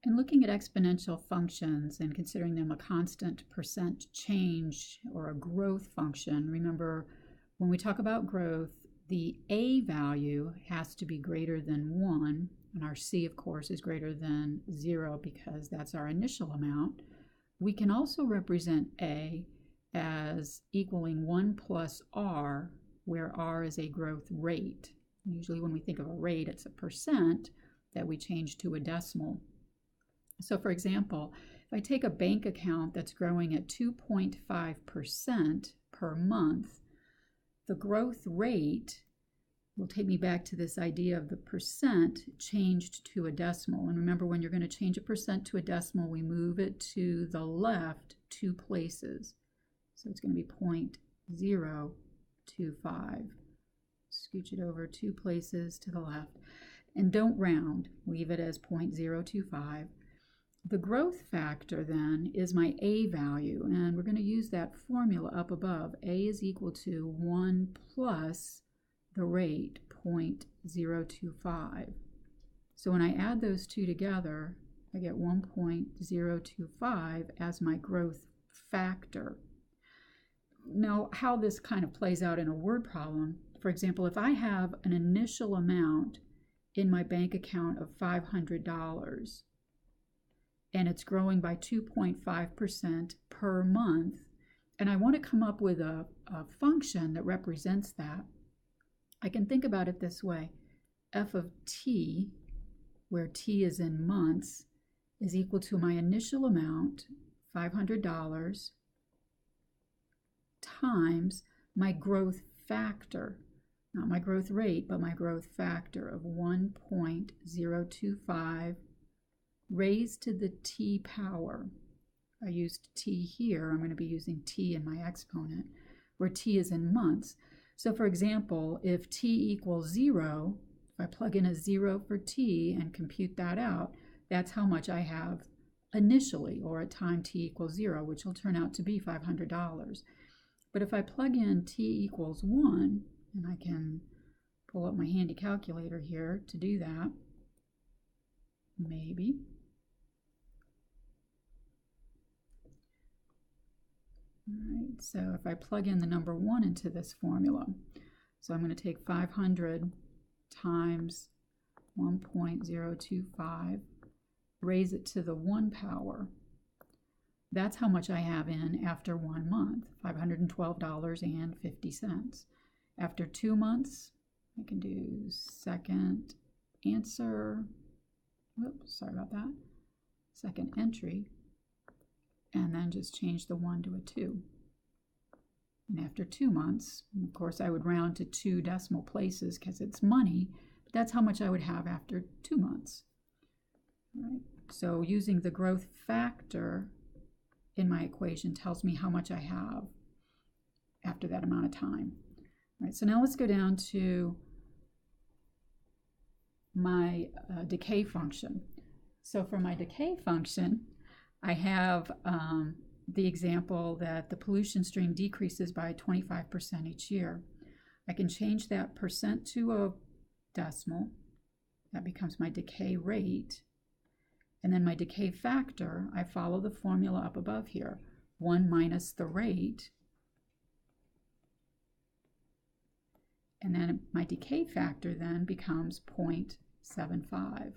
In looking at exponential functions and considering them a constant percent change or a growth function, remember when we talk about growth, the a value has to be greater than 1, and our c, of course, is greater than 0 because that's our initial amount. We can also represent a as equaling 1 plus r, where r is a growth rate. Usually when we think of a rate, it's a percent that we change to a decimal. So for example, if I take a bank account that's growing at 2.5% per month, the growth rate will take me back to this idea of the percent changed to a decimal. And remember, when you're going to change a percent to a decimal, we move it to the left 2 places. So it's going to be 0.025. Scooch it over 2 places to the left. And don't round, leave it as 0.025. The growth factor then is my a value, and we're going to use that formula up above. A is equal to 1 plus the rate, 0.025. So when I add those two together, I get 1.025 as my growth factor. Now, how this kind of plays out in a word problem, for example, if I have an initial amount in my bank account of $500, and it's growing by 2.5% per month, and I want to come up with a function that represents that, I can think about it this way. F of t, where t is in months, is equal to my initial amount, $500, times my growth factor, not my growth rate, but my growth factor of 1.025 raised to the t power. I used t here. I'm going to be using t in my exponent, where t is in months. So for example, if t equals 0, if I plug in a 0 for t and compute that out, that's how much I have initially, or at time t equals 0, which will turn out to be $500. But if I plug in t equals 1, and I can pull up my handy calculator here to do that, maybe. All right, so if I plug in the number 1 into this formula, so I'm going to take 500 times 1.025, raise it to the 1 power. That's how much I have in after 1 month, $512.50. After 2 months, I can do second answer. Whoops, sorry about that. Second entry. And then just change the 1 to a 2. And after 2 months, of course, I would round to 2 decimal places because it's money, but that's how much I would have after 2 months. All right. So using the growth factor in my equation tells me how much I have after that amount of time. All right, so now let's go down to my decay function. So for my decay function, I have the example that the pollution stream decreases by 25% each year. I can change that percent to a decimal. That becomes my decay rate. And then my decay factor, I follow the formula up above here. 1 minus the rate. And then my decay factor then becomes 0.75.